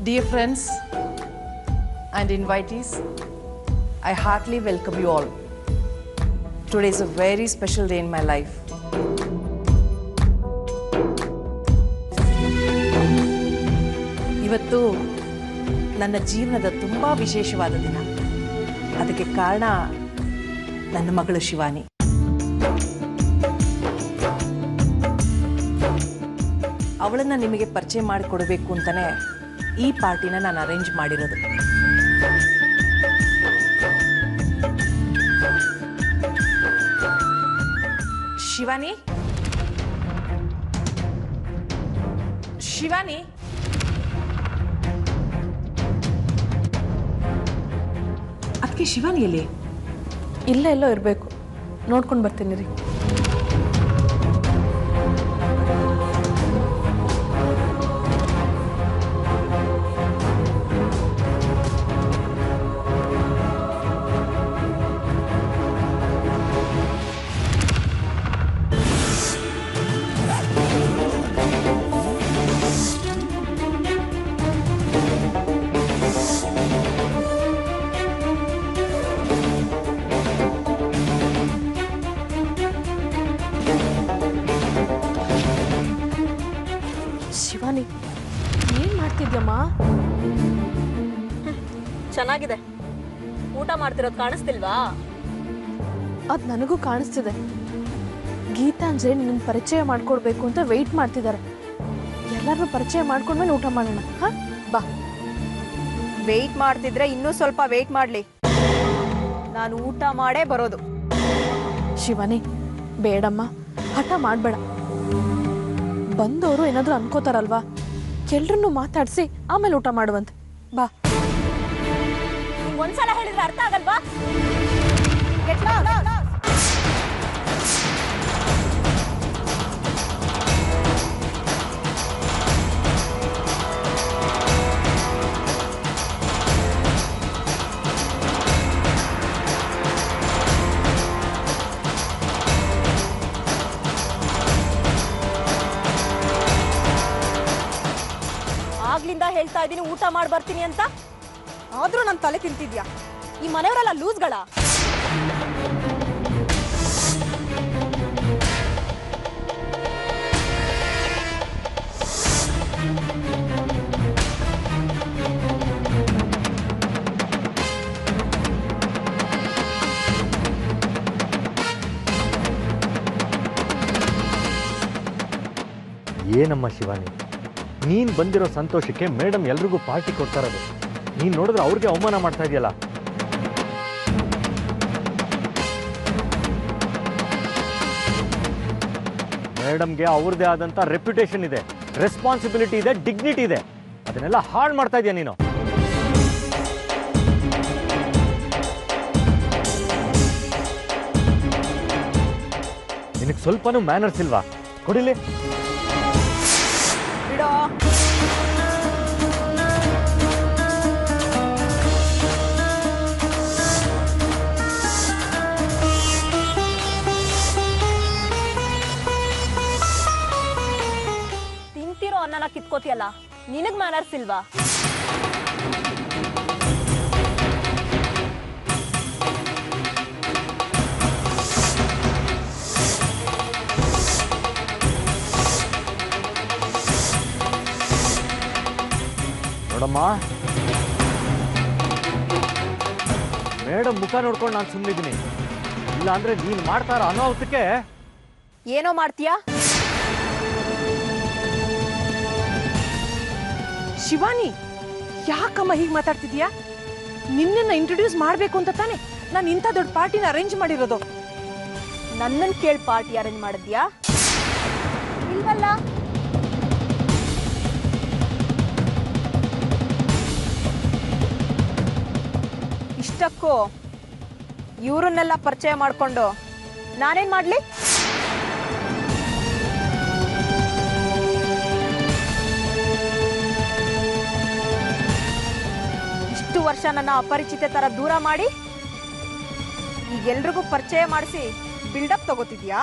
Dear friends and invitees, I heartily welcome you all. Today is a very special day in my life. ಇವತ್ತು ನನ್ನ ಜೀವನದ ತುಂಬಾ ವಿಶೇಷವಾದ ದಿನ. ಅದಕ್ಕೆ ಕಾರಣ ನನ್ನ ಮಗಳು ಶಿವಾನಿ. ಅವಳನ್ನ ನಿಮಗೆ ಪರಿಚಯ ಮಾಡಿಕೊಡಬೇಕು ಅಂತಾನೆ ಈ ಪಾರ್ಟಿನ ನಾನು ಅರೇಂಜ್ ಮಾಡಿರೋದು. ಶಿವಾನಿ, ಶಿವಾನಿ, ಅದಕ್ಕೆ ಶಿವಾನಿಯಲ್ಲಿ ಎಲ್ಲೋ ಇರಬೇಕು, ನೋಡ್ಕೊಂಡು ಬರ್ತೀನಿ ರೀ. ಶಿವಾನಿ, ಏನ್ ಮಾಡ್ತಿದ್ಯಮ್ಮ? ಚೆನ್ನಾಗಿದೆ. ಊಟ ಮಾಡ್ತಿರೋದು ಕಾಣಿಸ್ತಿಲ್ವಾ? ಅದ್ ನನಗೂ ಕಾಣಿಸ್ತಿದೆ. ಗೀತಾಂಜಲಿ ನಿನ್ನ ಪರಿಚಯ ಮಾಡ್ಕೊಡ್ಬೇಕು ಅಂತ ವೆಯ್ಟ್ ಮಾಡ್ತಿದ್ದಾರೆ. ಎಲ್ಲರೂ ಪರಿಚಯ ಮಾಡ್ಕೊಂಡ್ಮೇಲೆ ಊಟ ಮಾಡೋಣ. ಹಾ, ಬಾ. ವೆಯ್ಟ್ ಮಾಡ್ತಿದ್ರೆ ಇನ್ನೂ ಸ್ವಲ್ಪ ವೆಯ್ಟ್ ಮಾಡ್ಲಿ. ನಾನು ಊಟ ಮಾಡೇ ಬರೋದು. ಶಿವಾನಿ, ಬೇಡಮ್ಮ, ಹಠ ಮಾಡ್ಬೇಡ. ಬಂದವರು ಏನಾದ್ರೂ ಅನ್ಕೋತಾರಲ್ವಾ, ಎಲ್ರನ್ನೂ ಮಾತಾಡ್ಸಿ ಆಮೇಲೆ ಊಟ ಮಾಡುವಂತೆ. ಬಾ. ಒಂದ್ಸಲ ಹೇಳಿದ್ರೆ ಅರ್ಥ ಆಗಲ್ವಾ? ಆಗ್ಲಿಂದ ಹೇಳ್ತಾ ಇದ್ದೀನಿ ಊಟ ಮಾಡಿ ಬರ್ತೀನಿ ಅಂತ, ಆದ್ರೂ ನನ್ನ ತಲೆ ತಿಂತಿದ್ಯಾ? ಈ ಮನೆಯವರೆಲ್ಲ ಲೂಸ್ಗಳ. ಏನಮ್ಮ ಶಿವಾನಿ, ನೀನ್ ಬಂದಿರೋ ಸಂತೋಷಕ್ಕೆ ಮೇಡಮ್ ಎಲ್ರಿಗೂ ಪಾರ್ಟಿ ಕೊಡ್ತಾ ಇರೋದು. ನೀನ್ ನೋಡಿದ್ರೆ ಅವ್ರಿಗೆ ಅವಮಾನ ಮಾಡ್ತಾ ಇದೆಯಲ್ಲ. ಮೇಡಮ್ಗೆ ಅವ್ರದ್ದೇ ಆದಂತ ರೆಪ್ಯುಟೇಷನ್ ಇದೆ, ರೆಸ್ಪಾನ್ಸಿಬಿಲಿಟಿ ಇದೆ, ಡಿಗ್ನಿಟಿ ಇದೆ. ಅದನ್ನೆಲ್ಲ ಹಾಳು ಮಾಡ್ತಾ ಇದೆಯಾ ನೀನು? ನಿನಗೆ ಸ್ವಲ್ಪನೂ ಮ್ಯಾನರ್ಸ್ ಇಲ್ವಾ? ಕೊಡಿಲಿ. ಬಿಡೋ. ತಿಂತಿರೋ ಅನ್ನನ ಕಿತ್ಕೋತಿಯಲ್ಲ, ನಿನಗ್ ಮ್ಯಾನರ್ಸ್ ಇಲ್ವಾ? ನೋಡಮ್ಮ, ಮೇಡಮ್ ಮುಖ ನೋಡ್ಕೊಂಡು ನಾನು ಸುಮ್ಮನಿದ್ದೀನಿ. ಇಲ್ಲ ಅಂದ್ರೆ ನೀನು ಮಾಡ್ತಾ ಇರೋ ಅನಾಹುತಕ್ಕೆ. ಏನೋ ಮಾಡ್ತೀಯಾ? ಶಿವಾನಿ, ಯಾಕಮ್ಮ ಹೀಗೆ ಮಾತಾಡ್ತಿದ್ಯಾ? ನಿನ್ನನ್ನ ಇಂಟ್ರೊಡ್ಯೂಸ್ ಮಾಡ್ಬೇಕು ಅಂತ ತಾನೆ ನಾನು ಇಂಥ ದೊಡ್ಡ ಪಾರ್ಟಿನ ಅರೇಂಜ್ ಮಾಡಿರೋದು. ನನ್ನನ್ ಕೇಳಿ ಪಾರ್ಟಿ ಅರೇಂಜ್ ಮಾಡಿದ್ಯಾ? ಇಲ್ವಲ್ಲ. ಇಷ್ಟಕ್ಕೂ ಇವರನ್ನೆಲ್ಲ ಪರಿಚಯ ಮಾಡ್ಕೊಂಡು ನಾನೇನ್ ಮಾಡ್ಲಿ? ಇಷ್ಟು ವರ್ಷ ನನ್ನ ಅಪರಿಚಿತ ತರ ದೂರ ಮಾಡಿ ಈಗ ಎಲ್ರಿಗೂ ಪರಿಚಯ ಮಾಡಿಸಿ ಬಿಲ್ಡಪ್ ತಗೋತಿದ್ಯಾ?